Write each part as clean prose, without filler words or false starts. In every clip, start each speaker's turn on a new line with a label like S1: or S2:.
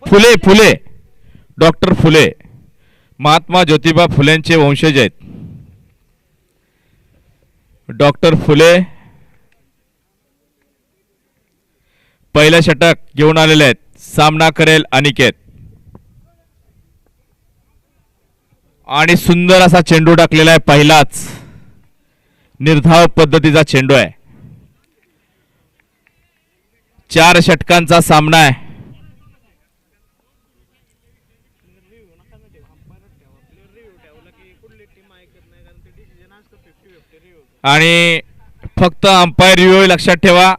S1: फुले फुले doctor Phule Mahatma Jyotiba फुलेंचे वंशज आहेत. Doctor फुले पहिलं षटक घेऊन आलेले आहेत. सामना करेल अनिकेत आणि सुंदर असा चेंडू टाकलेला आहे. पहिलाच निर्धाव पद्धतीचा चेंडू आहे. 4 षटकांचा सामना आहे. आणि फक्त अंपायर रिव्ह्यू लक्षात ठेवा,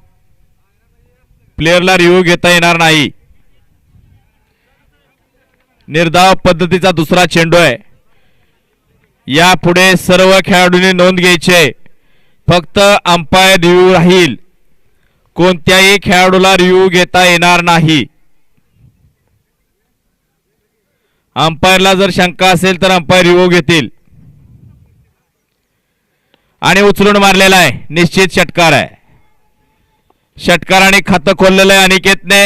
S1: प्लेयरला रिव्ह्यू घेता येणार नाही. निर्धाव पद्धतीचा दुसरा चेंडू आहे. यापुढे सर्व खेळाडूंनी नोंद घ्यायची. फक्त अंपायर रिव्ह्यू राहील. कोणत्याही खेळाडूला रिव्ह्यू घेता येणार नाही. अंपायरला जर शंका असेल तर अंपायर रिव्ह्यू घेतील. आणि उचलून मारलेला आहे. निश्चित षटकार आहे. षटकाराने खातं खोललेलं आहे अनिकेतने.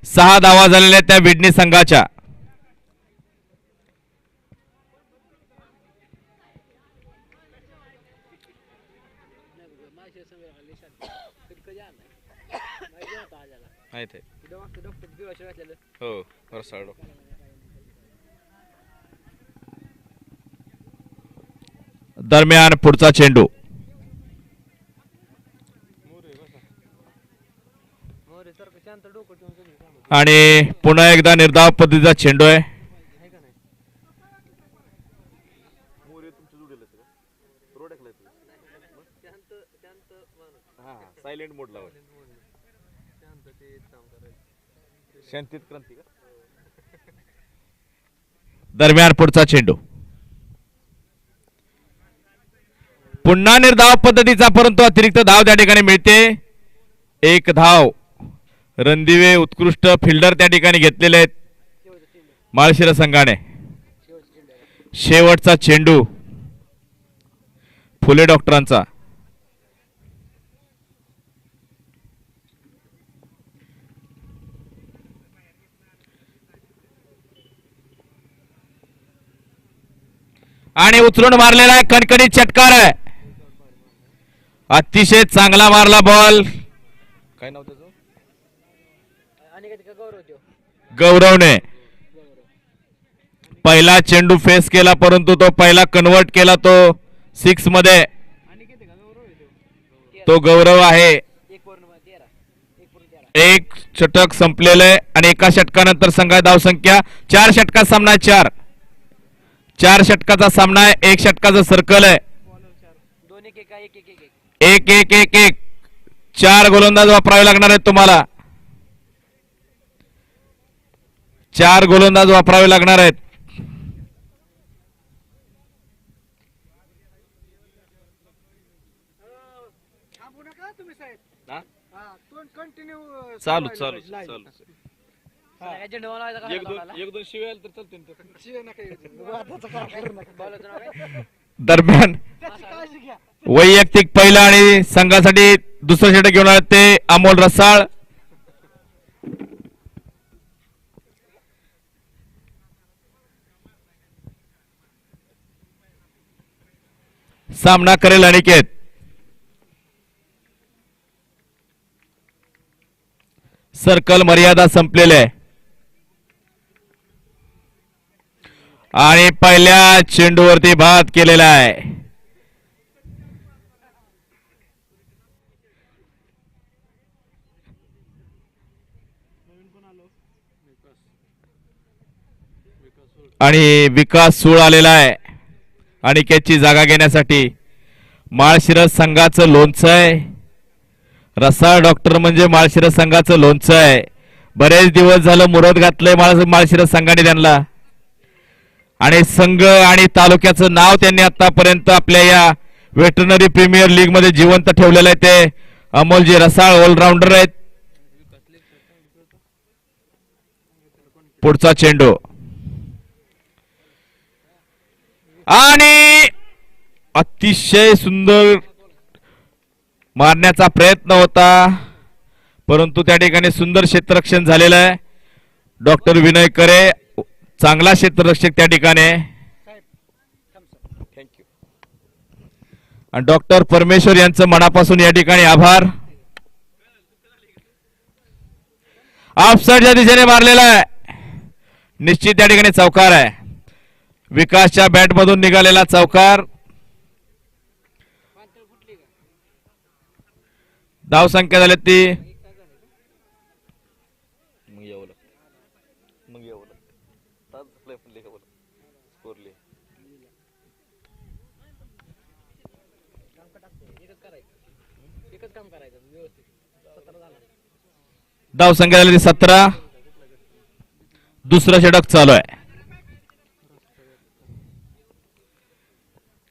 S1: 6 धावा झालेल्या त्या विडणी संघाच्या. दरम्यान पुढचा चेंडू आणि पुन्हा एकदा निर्धाव पद्धतीचा चेंडू आहे. दरम्यान पुढचा चेंडू पुन्हा निर्धाव पद्धतीचा, परंतु अतिरिक्त धाव त्या ठिकाणी मिळते. 1 धाव. रणदिवे उत्कृष्ट फिल्डर त्या ठिकाणी घेतलेले आहेत माळशिरस संघाने. शेवटचा चेंडू फुले डॉक्टरांचा. आणि उचलून मारलेला आहे. कणकणीत षटकार आहे. अतिशय चांगला मारला बॉल. काय नाव त्याचं? गौरवने पहिला चेंडू फेस केला, परंतु तो पहिला कन्वर्ट केला तो 6 मध्ये. तो गौरव आहे. 1 षटक संपलेलं आहे आणि एका षटकानंतर संघाची धावसंख्या 4 षटकात सामना आहे. 4 षटकाचा सामना आहे. 1 षटकाचा सर्कल आहे. 1-1-1-1-1. 4 गोलंदाज वापरावे लागणार आहेत तुम्हाला. 4 गोलंदाज वापरावे लागणार आहेत. चालू चालू चालू. दरम्यान वैयक्तिक पहिला आणि संघासाठी दुसरं षटक घेऊन आले ते अमोल रसाळ. सामना करेल अनिकेत. सर्कल मर्यादा संपलेली आहे आणि पहिल्या चेंडूवरती बाद केलेला आहे. आणि विकास सूळ आलेला आहे अनिकेतची जागा घेण्यासाठी. माळशिरस संघाचं लोणचं आहे. रसाळ डॉक्टर म्हणजे माळशिरस संघाचं लोणचं आहे. बरेच दिवस झालं मुरत घातलंय माळशिरस संघाने त्यांना. आणि संघ आणि तालुक्याचं नाव त्यांनी आतापर्यंत आपल्या या वेटरनरी प्रीमियर लीग मध्ये जिवंत ठेवलेलं आहे. ते अमोलजी रसाळ ऑलराऊंडर आहेत. पुढचा चेंडू आणि अतिशय सुंदर मारण्याचा प्रयत्न होता, परंतु त्या ठिकाणी सुंदर क्षेत्ररक्षण झालेलं आहे. डॉक्टर विनय करे चांगला क्षेत्ररक्षक त्या ठिकाणी, आणि डॉक्टर परमेश्वर यांचं मनापासून या ठिकाणी आभार. ऑफसाईडच्या दिशेने मारलेला आहे, निश्चित त्या ठिकाणी चौकार आहे. विकासच्या बॅट मधून निघालेला चौकार. धाव संख्या झाली ती धाव संख्या झाली 17. दुसरं षटक चालू आहे,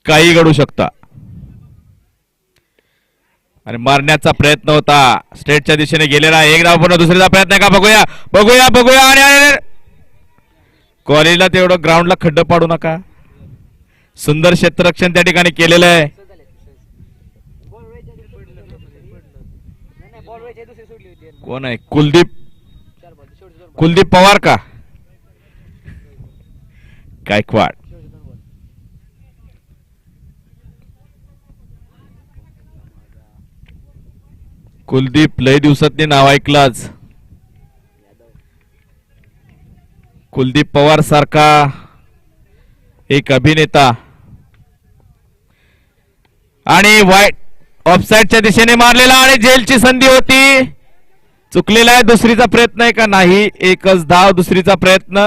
S1: काही घडू शकता. आणि मारण्याचा प्रयत्न होता, स्ट्रेटच्या दिशेने गेलेला. एक धाव पूर्ण, दुसरीचा प्रयत्न आहे का? बघूया बघूया बघूया. आणि कॉलेजला तेवढं ग्राउंडला खड्ड पाडू नका. सुंदर क्षेत्ररक्षण त्या ठिकाणी केलेलं आहे. कोण आहे? कुलदीप पवार का गायकवाड? कुलदीप लय दिवसातनी नाव ऐकलाच. कुलदीप पवार सारखा एक अभिनेता. आणि वाईट ऑफसाईडच्या दिशेने मारलेला, आणि जेलची संधी होती, चुकलेला आहे. दुसरीचा प्रयत्न आहे का? नाही. एकच धाव. दुसरीचा प्रयत्न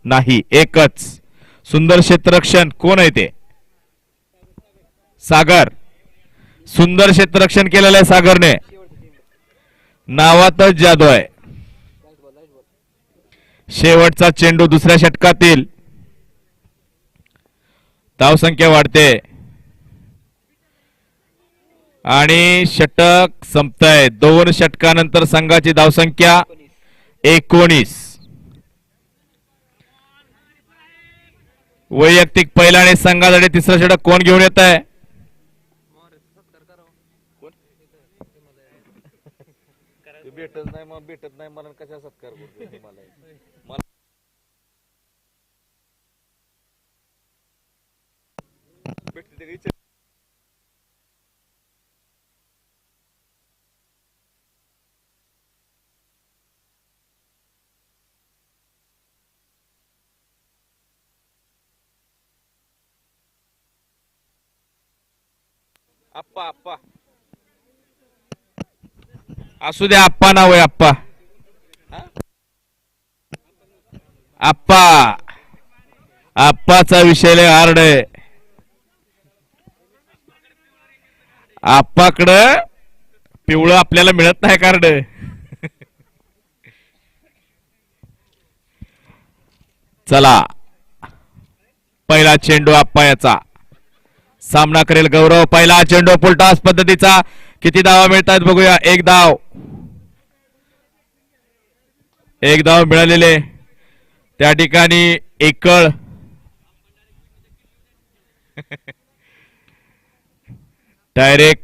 S1: नाही, एकच. सुंदर क्षेत्ररक्षण. कोण आहे ते? सागर. सुंदर क्षेत्ररक्षण केलेलं आहे सागरने. नावातच जादू आहे. शेवटचा चेंडू दुसऱ्या षटकातील. धावसंख्या वाढते आणि षटक संपतंय. 2 षटकानंतर संघाची धावसंख्या 19. वैयक्तिक पहिला आणि संघासाठी तिसरं षटक कोण घेऊन येत आहे? भेटत नाही मला कशा सत्कार करतो. आप्पा आप्पा असू द्या. आप्पा नाव आहे आप्पा. आप्पा आप्पाचा विषय लय हार्ड आहे. आप्पाकडं पिवळं आपल्याला मिळत नाही कार्ड. चला, पहिला चेंडू आप्पा याचा. सामना करेल गौरव. पहिला चेंडू फुलटॉस पद्धतीचा. किती धावा मिळतात बघूया. एक धाव. एक धाव मिळालेले. त्या ठिकाणी एकळ. डायरेक्ट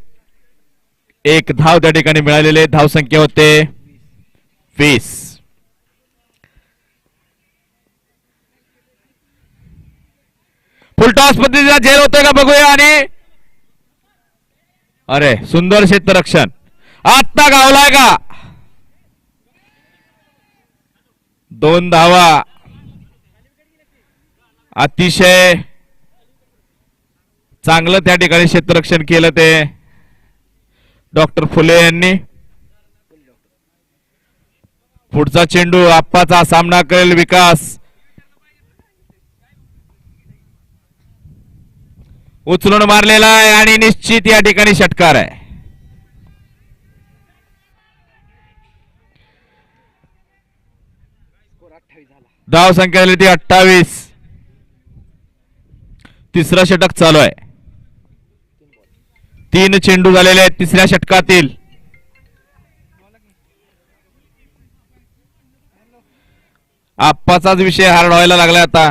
S1: एक धाव त्या ठिकाणी मिळालेले. धाव संख्या होते 20. फुलटॉस पद्धतीचा झेल होतोय का बघूया. आणि अरे सुंदर क्षेत्ररक्षण. आत्ता गावलाय का? 2 धावा. अतिशय चांगलं त्या ठिकाणी क्षेत्ररक्षण केलं ते डॉक्टर फुले यांनी. पुढचा चेंडू आप्पाचा. सामना करेल विकास. उचलून मारलेला आहे आणि निश्चित या ठिकाणी षटकार आहे. धाव संख्या झाली ती 28. तिसरा षटक चालू आहे. 3 चेंडू झालेले आहेत तिसऱ्या षटकातील. आप्पाचाच विषय हार्ड व्हायला लागला आता.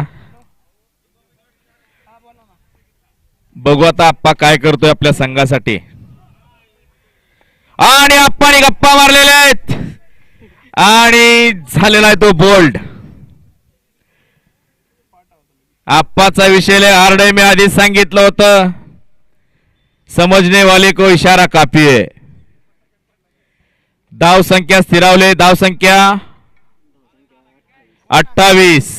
S1: बघू आता आप्पा काय करतोय आपल्या संघासाठी. आणि आप्पाने गप्पा मारलेल्या आहेत आणि झालेला आहे तो बोल्ड. आप्पाचा विषय हार्ड आहे. मी आधीच सांगितलं होतं, समजने वाले को इशारा काफी है. धाव संख्या स्थिरावले. धाव संख्या 28.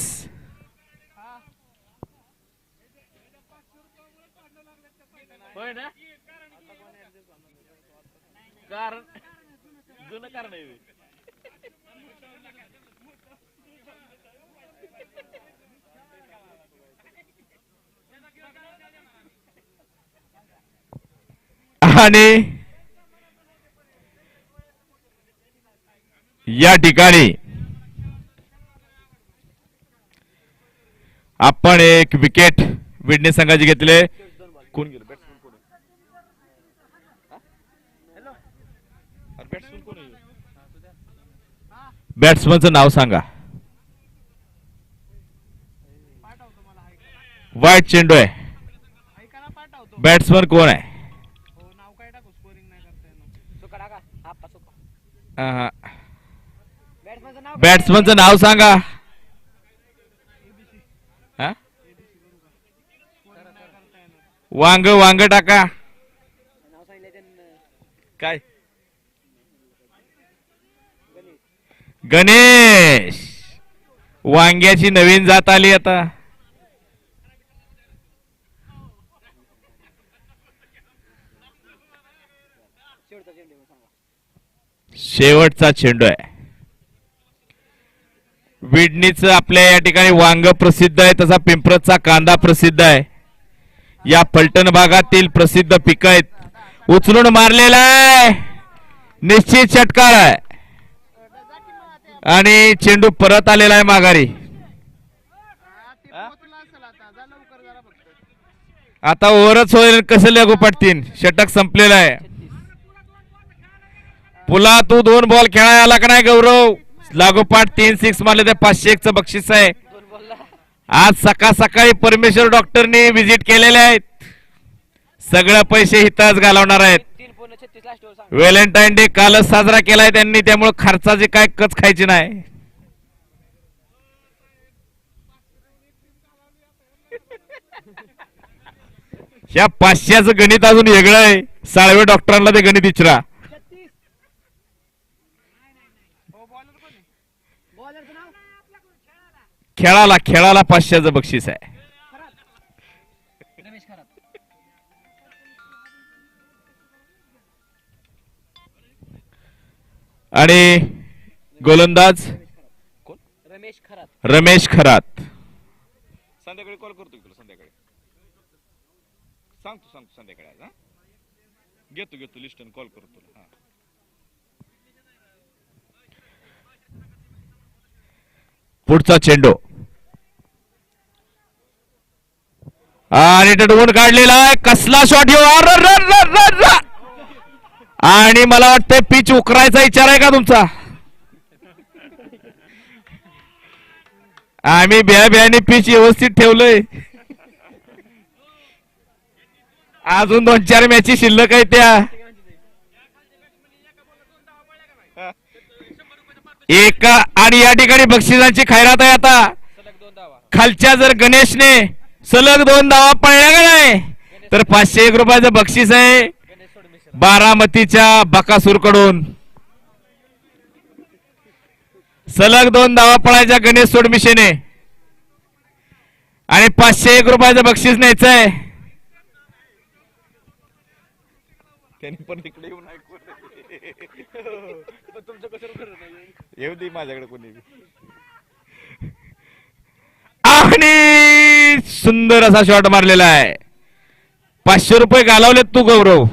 S1: आणि या ठिकाणी आपण एक विकेट विडणी संघाची घेतले. कोण गेलं बॅट्समनचं नाव सांगा. वाईट चेंडू आहे. बॅट्समन कोण आहे? बॅट्समनचं नाव सांगा. वांग वांग टाका. काय? गणेश. वांग्याची नवीन जात आली आता. शेवटचा चेंडू आहे. विडणीचं आपल्या या ठिकाणी वांग प्रसिद्ध आहे, तसा पिंपरचा कांदा प्रसिद्ध आहे. या फलटण भागातील प्रसिद्ध पीक आहेत. उचलून मारलेला आहे, निश्चित षटकार आहे आणि चेंडू परत आलेला आहे माघारी. आता ओव्हरच होईल, कसं लागू पडतील. षटक संपलेलं आहे. पुला तू 2 बॉल खेळायला आला का नाही गौरव? लागोपाठ 3 6 मारले तर 501 चं बक्षीस आहे. आज सकाळ सकाळी परमेश्वर डॉक्टरनी विजिट केलेले आहेत. सगळे पैसे हिताच घालवणार आहेत. व्हॅलेंटाईन डे कालच साजरा केलाय त्यांनी, त्यामुळे खर्चाची काय कच खायची नाही. ह्या 500चं गणित अजून वेगळं आहे. साळवे डॉक्टरांना ते गणित विचारा. खेळाला खेळाला 500चं बक्षीस आहे. आणि गोलंदाज रमेश खरात. संध्याकाळी कॉल करतो तुला. संध्याकाळी सांगतो संध्याकाळी. घेतो लिस्ट कॉल करतो तुला. पुढचा चेंडू आणि टडवून काढलेला आहे. कसला शॉट येऊ. आणि मला वाटतं पिच उकरायचा विचार आहे का तुमचा? आम्ही बियाने पिच व्यवस्थित ठेवलंय. अजून 2-4 मॅची शिल्लक आहे त्या. एका आणि या ठिकाणी बक्षिसांची खैरात आहे. आता खालच्या जर गणेशने सलग 2 धावा पडल्या का नाही तर 501 रुपयाचं बक्षीस आहे बारामतीच्या बकासूर कडून. सलग 2 धावा पडायच्या गणेश सोडमिशेने आणि 501 रुपयाचं बक्षीस न्यायचं आहे. त्यांनी पण तिकडे येऊन येऊ दे माझ्याकडे कोणी. आणि सुंदर असा शॉट मारलेला आहे. 500 रुपये घालवलेत तू गौरव.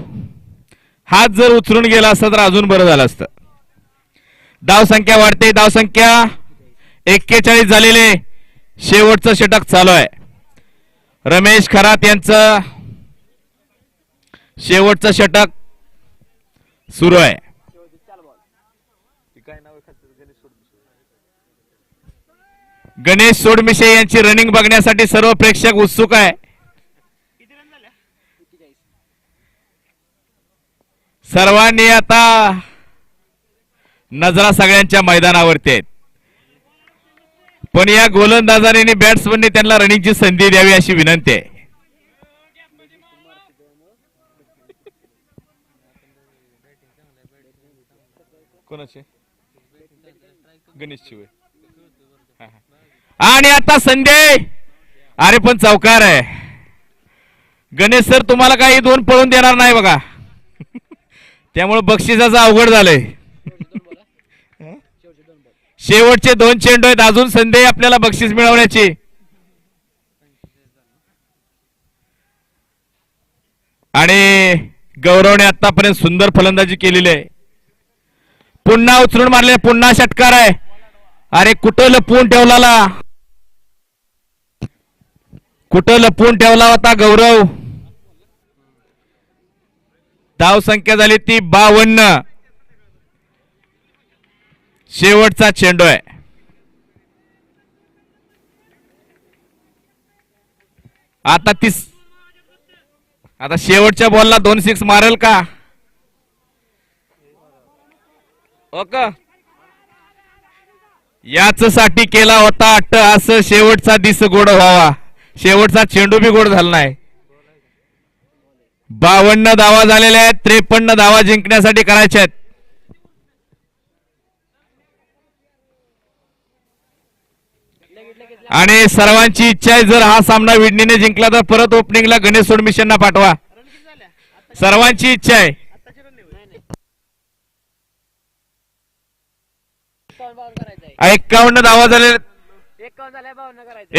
S1: हात जर उचलून गेला असता तर अजून बरं झालं असतं. धाव संख्या वाढते. धाव संख्या 41 झालेले. शेवटचं षटक चालू आहे. रमेश खरात यांचं शेवटचं षटक सुरू आहे. गणेश सोडमिशे यांची रनिंग बघण्यासाठी सर्व प्रेक्षक उत्सुक आहे. सर्वांनी आता नजरा सगळ्यांच्या मैदानावरती आहेत, पण या गोलंदाजाने बॅट्समनने त्यांना रनिंगची संधी द्यावी अशी विनंती आहे. कोणाचे? गणेश शिवे. आणि आता संजय, अरे पण चौकार आहे. गणेश सर तुम्हाला काही दोन पळून देणार नाही बघा. त्यामुळे बक्षिसाचं अवघड झालंय. शेवटचे 2 चेंडू आहेत अजून संधी आपल्याला बक्षीस मिळवण्याची. आणि गौरवने आतापर्यंत सुंदर फलंदाजी केलेली आहे. पुन्हा उचलून मारले, पुन्हा षटकार आहे. अरे कुठं लपवून ठेवला, कुठं लपवून ठेवला होता गौरव. धाव संख्या झाली ती 52. शेवटचा चेंडू आहे. आता शेवटच्या बॉलला 2 सिक्स मारेल का? ओके, याच साठी केला होता अट्ट असं शेवटचा दिस गोड व्हावा. शेवटचा चेंडू बी गोड झाला नाही. 52 धावा झालेल्या आहेत. 53 धावा जिंकण्यासाठी करायच्या आहेत. आणि सर्वांची इच्छा आहे जर हा सामना विडणीने जिंकला तर परत ओपनिंगला गणेश सोडमिशनना पाठवा. सर्वांची इच्छा आहे. 51 धावा झालेल्या,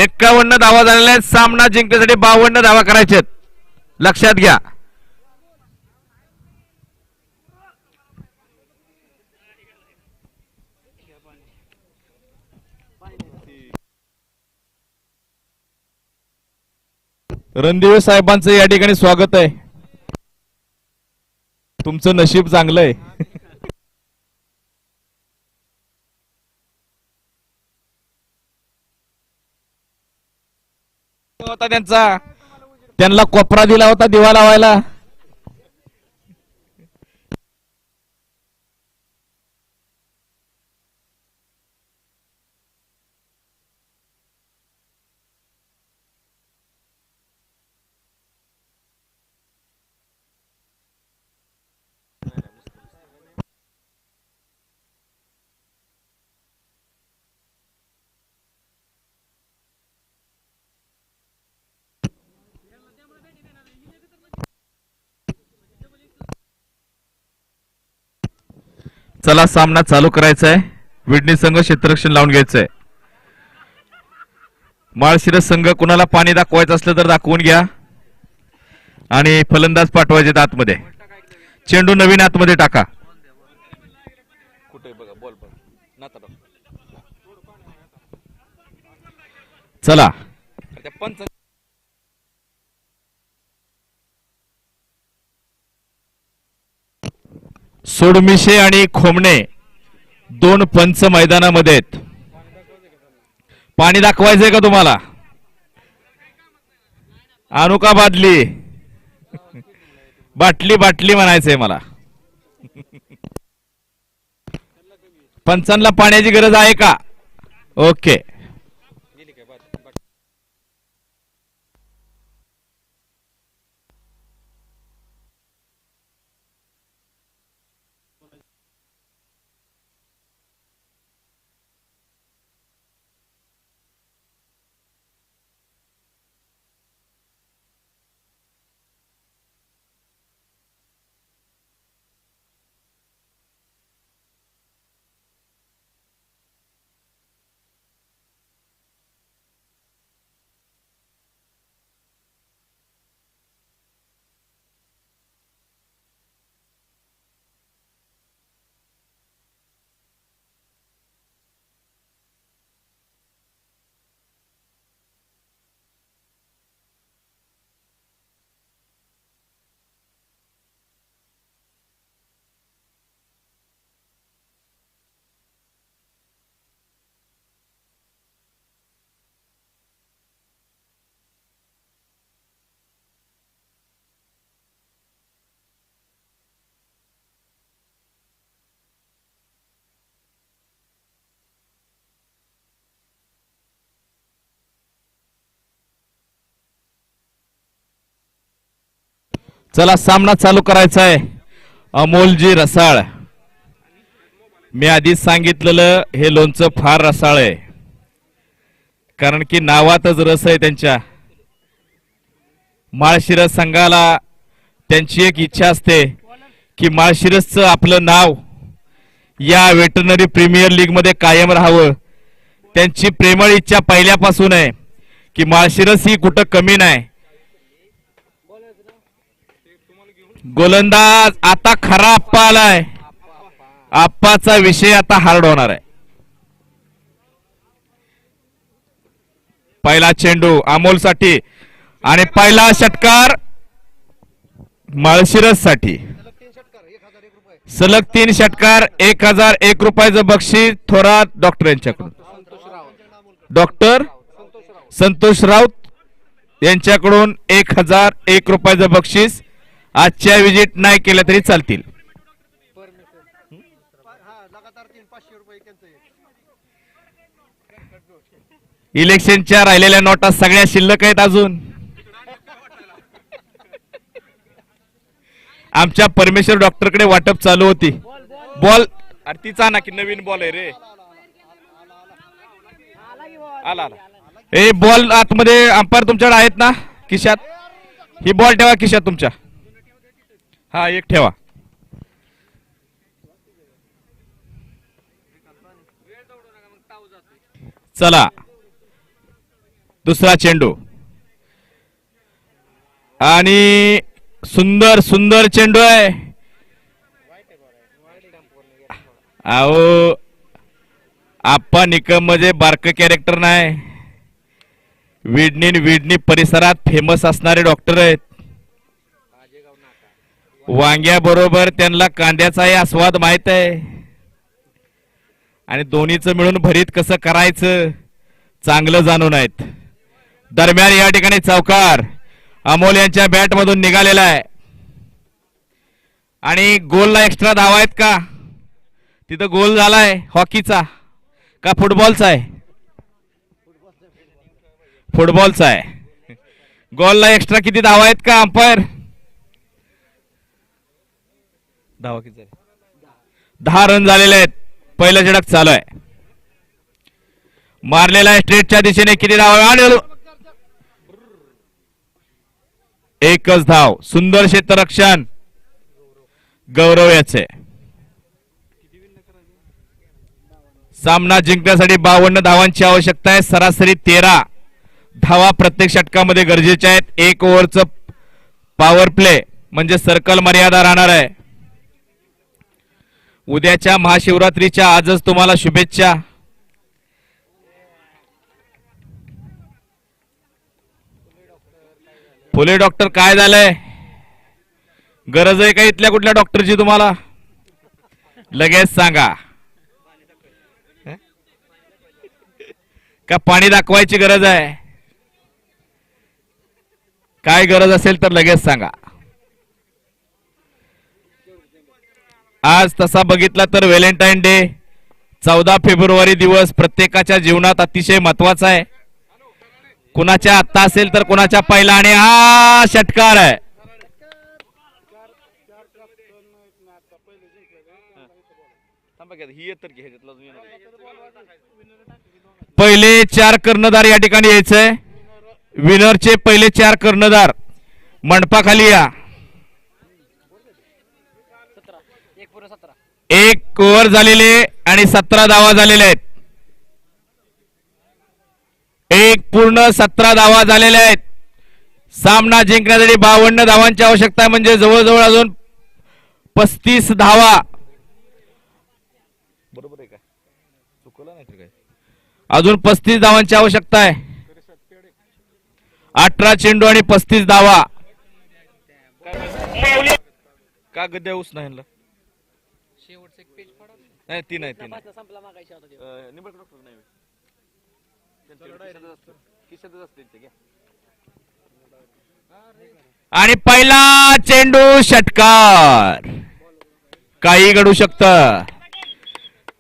S1: 51 धावा झालेल्या आहेत. सामना जिंकण्यासाठी 52 धावा करायच्या आहेत. लक्षात घ्या. रणदिवे साहेबांचं या ठिकाणी स्वागत आहे. तुमचं नशीब चांगलं आहे. होता त्यांना कोपरा दिला होता दिवा लावायला. चला सामना चालू करायचा आहे. विडणी संघ क्षेत्ररक्षण लावून घ्यायचंय. माळशिरस संघ कुणाला पाणी दाखवायचं असलं तर दाखवून घ्या. आणि फलंदाज पाठवायचे आतमध्ये. चेंडू नवीन आतमध्ये टाका. कुठे बघा बॉल चला. सोडमिशे आणि खोमणे 2 पंच मैदानामध्ये आहेत. पाणी दाखवायचंय का तुम्हाला? आणू का बादली? बाटली बाटली म्हणायचंय मला. पंचांना पाण्याची गरज आहे का? ओके. चला सामना चालू करायचा आहे. अमोलजी रसाळ. मी आधीच सांगितलेलं हे लोणचं फार रसाळ आहे, कारण की नावातच रस आहे त्यांच्या. माळशिरस संघाला त्यांची एक इच्छा असते की माळशिरसचं आपलं नाव या वेटरनरी प्रीमियर लीग मध्ये कायम राहावं. त्यांची प्रेमळ इच्छा पहिल्यापासून आहे की माळशिरस ही कुठं कमी नाही. गोलंदाज आता खरा आप्पा आलाय. आप्पाचा विषय आता हार्ड होणार आहे. पहिला चेंडू अमोल साठी आणि पहिला षटकार माळशिरस साठी. सलग 3 षटकार 1001 रुपयाचं बक्षीस थोरात डॉक्टर यांच्याकडून. डॉक्टर संतोष राऊत यांच्याकडून 1001 रुपयाचं बक्षीस. आजच्या विजिट नाही केल्या तरी चालतील. इलेक्शनच्या राहिलेल्या नोटा सगळ्या शिल्लक आहेत अजून. आमच्या परमेश्वर डॉक्टरकडे वाटप चालू होती. बॉल अरे तिचा ना की नवीन बॉल आहे रे. आला आला. ए बॉल आतमध्ये अंपायर तुमच्याकडे आहेत ना खिशात. ही बॉल ठेवा खिशात तुमच्या. हा एक ठेवा. चला दुसरा चेंडू आणि सुंदर सुंदर चेंडू आहे. अहो आप्पा निकम म्हणजे बारक कॅरेक्टर नाही. विडणी परिसरात फेमस असणारे डॉक्टर आहेत. वांग्याबरोबर त्यांना कांद्याचाही आस्वाद माहित आहे आणि दोन्हीचं मिळून भरीत कसं करायचं चांगलं जाणून आहेत. दरम्यान या ठिकाणी चौकार अमोल यांच्या बॅट मधून निघालेला आहे आणि गोलला एक्स्ट्रा धावा आहेत का? तिथं गोल झालाय हॉकीचा का फुटबॉलचा आहे? फुटबॉलचा आहे. गोलला एक्स्ट्रा किती धावा आहेत का अंपायर? धावा किती? 10 रन झालेले आहेत. पहिलं षटक चालू आहे. मारलेला आहे स्ट्रेटच्या दिशेने. किती धावा? एकच धाव. सुंदर क्षेत्ररक्षण गौरव याचे. सामना जिंकण्यासाठी 52 धावांची आवश्यकता आहे. सरासरी 13 धावा प्रत्येक षटकामध्ये गरजेच्या आहेत. 1 ओव्हरचं पॉवर प्ले म्हणजे सर्कल मर्यादा राहणार आहे. उद्याच्या महाशिवरात्रीच्या आजच तुम्हाला शुभेच्छा. फुले डॉक्टर काय झालंय? गरज आहे का इथल्या कुठल्या डॉक्टरची तुम्हाला? लगेच सांगा. का पाणी दाखवायची गरज आहे? काय गरज असेल तर लगेच सांगा. आज तसा बघितला तर व्हॅलेंटाईन डे 14 फेब्रुवारी दिवस प्रत्येकाच्या जीवनात अतिशय महत्वाचा आहे. कुणाच्या आत्ता असेल तर कुणाच्या पहिला. आणि हा षटकार आहे. पहिले 4 कर्णधार या ठिकाणी यायचंय. विनरचे पहिले 4 कर्णधार मंडपाखाली या. 1 ओव्हर झालेले आणि 17 धावा झालेल्या आहेत. 1 पूर्ण 17 धावा झालेल्या आहेत. सामना जिंकण्यासाठी 52 धावांची आवश्यकता आहे. म्हणजे जवळजवळ अजून 35 धावा. बरोबर आहे का? चुकलं नाही काय? अजून 35 धावांची आवश्यकता आहे. 18 चेंडू आणि 35 धावा. का गद्या ऊस नाही नाही ती नाही ती आणि पहिला चेंडू षटकार. काही घडू शकतं.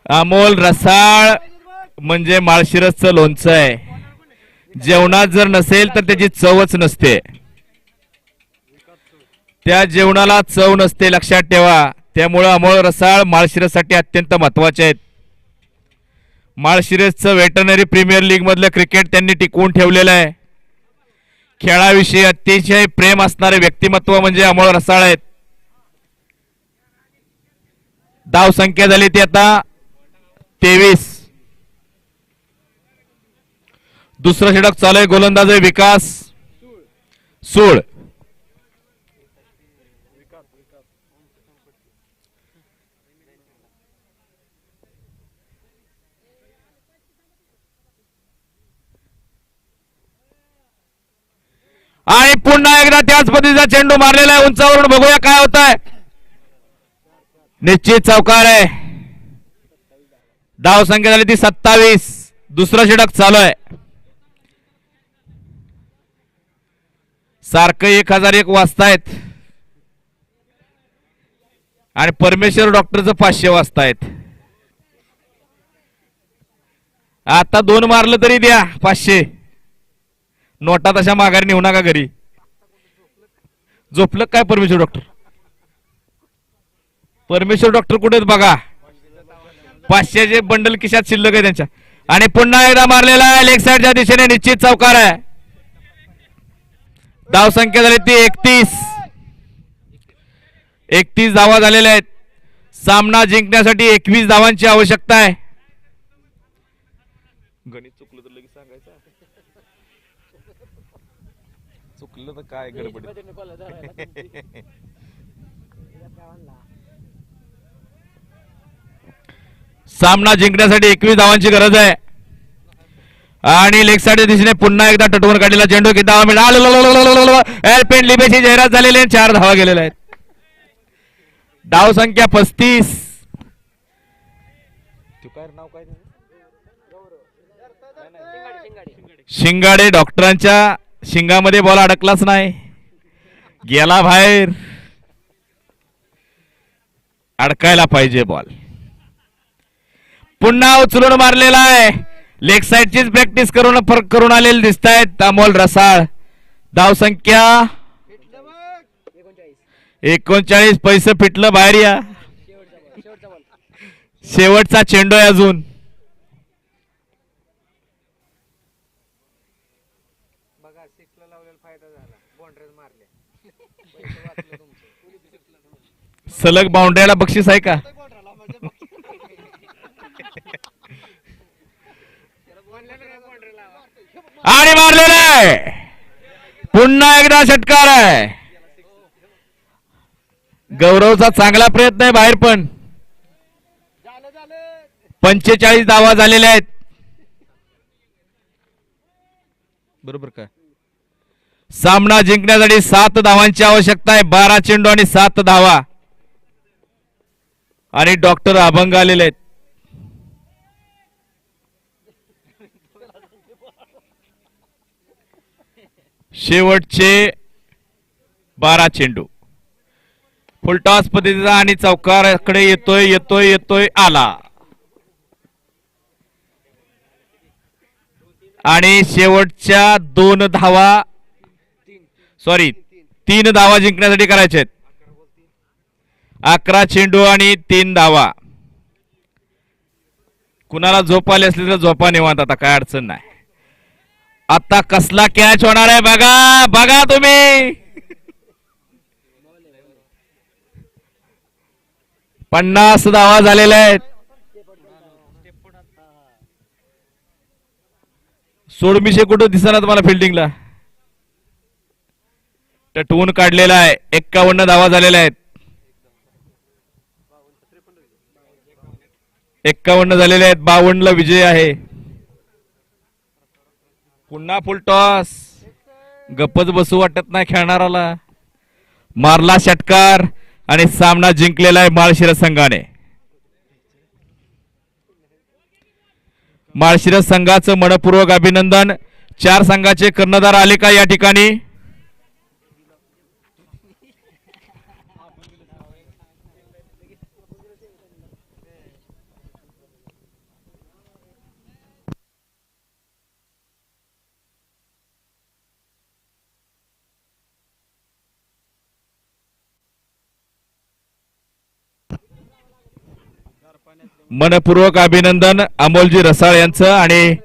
S1: अमोल रसाळ म्हणजे माळशिरसचं लोणचं आहे. जेवणात जर नसेल तर त्याची चवच नसते. त्या जेवणाला चव नसते, लक्षात ठेवा. त्यामुळं अमोल रसाळ माळशिरससाठी अत्यंत महत्वाचे आहेत. माळशिरसचं वेटरनरी प्रीमियर लीग मधलं क्रिकेट त्यांनी टिकवून ठेवलेलं आहे. खेळाविषयी अतिशय प्रेम असणारे व्यक्तिमत्व म्हणजे अमोल रसाळ आहेत. धाव संख्या झाली ती आता 23. दुसरं षटक चालू आहे. गोलंदाज आहे विकास सूळ. आणि पुन्हा एकदा त्याच पद्धतीचा चेंडू मारलेला आहे. उंचावरून बघूया काय होत आहे. निश्चित चौकार आहे. धाव संख्या झाली ती 27. दुसरं षटक चालू आहे. सारखं 1001 वाजतायत आणि परमेश्वर डॉक्टरचं 500 वाजतायत. आता 2 मारलं तरी द्या 500. नोटा तशा माघारी नेऊ नका घरी. झोपलं काय परमेश्वर डॉक्टर? परमेश्वर डॉक्टर कुठेच बघा. 500चे बंडल खिशात शिल्लक आहे त्यांच्या. आणि पुन्हा एकदा मारलेला आहे लेग साइडच्या दिशेने. निश्चित चौकार आहे. धाव संख्या झाली ती 31. 31 धावा झालेल्या आहेत. सामना जिंकण्यासाठी 21 धावांची आवश्यकता आहे. गणित चुकलं तर लगेच सांगायचं. चुकलं तर काय गडबड. सामना जिंकण्यासाठी 21 धावांची गरज आहे. आणि लेग साइडच्या दिशेने पुन्हा एकदा टटवून काढलेला चेंडू किती धावा मिळाला. एलपेन लिबेची जाहिरात झालेली आहे. 4 धावा गेलेल्या आहेत. धाव संख्या 35. शिंगाडे. डॉक्टरांच्या शिंगामध्ये बॉल अडकलाच नाही, गेला बाहेर. अडकायला पाहिजे बॉल. पुन्हा उचलून मारलेला आहे. लेग साइडचीच प्रॅक्टिस करून आलेले दिसत आहेत अमोल रसाळ. धाव संख्या 39. पैसे फिटलं बाहेर या. शेवटचा चेंडू आहे अजून. सलग बाउंड्रीला बक्षीस आहे का? आणि मारलेला आहे. पुन्हा एकदा षटकार आहे. गौरवचा चांगला प्रयत्न आहे बाहेर, पण 45 धावा झालेल्या आहेत. बरोबर का? सामना जिंकण्यासाठी 7 धावांची आवश्यकता आहे. 12 चेंडू आणि 7 धावा. आणि डॉक्टर अभंग आलेले आहेत. शेवटचे 12 चेंडू. फुलटॉस पद्धतीचा आणि चौकाराकडे येतोय आला. आणि शेवटच्या 2 धावा, सॉरी 3 धावा जिंकण्यासाठी करायचे आहेत. 11 चेंडू आणि 3 धावा. कुणाला झोप आली असली तर झोपा निवांत, आता काय अडचण नाही. आता कसला कॅच होणार आहे बघा बघा तुम्ही. 50 धावा झालेल्या आहेत. सोडमिशे कुठं दिसणार तुम्हाला फिल्डिंगला. टटवून काढलेला आहे. 51 धावा झालेल्या आहेत. 51 झालेले आहेत. 52 ला विजय आहे. पुन्हा फुल टॉस. गप्पच बसू वाटत नाही खेळणाराला. मारला षटकार आणि सामना जिंकलेला आहे माळशिरस संघाने. माळशिरस संघाचं मनपूर्वक अभिनंदन. 4 संघाचे कर्णधार आले का या ठिकाणी? मनपूर्वक अभिनंदन अमोलजी रसाळ यांचं आणि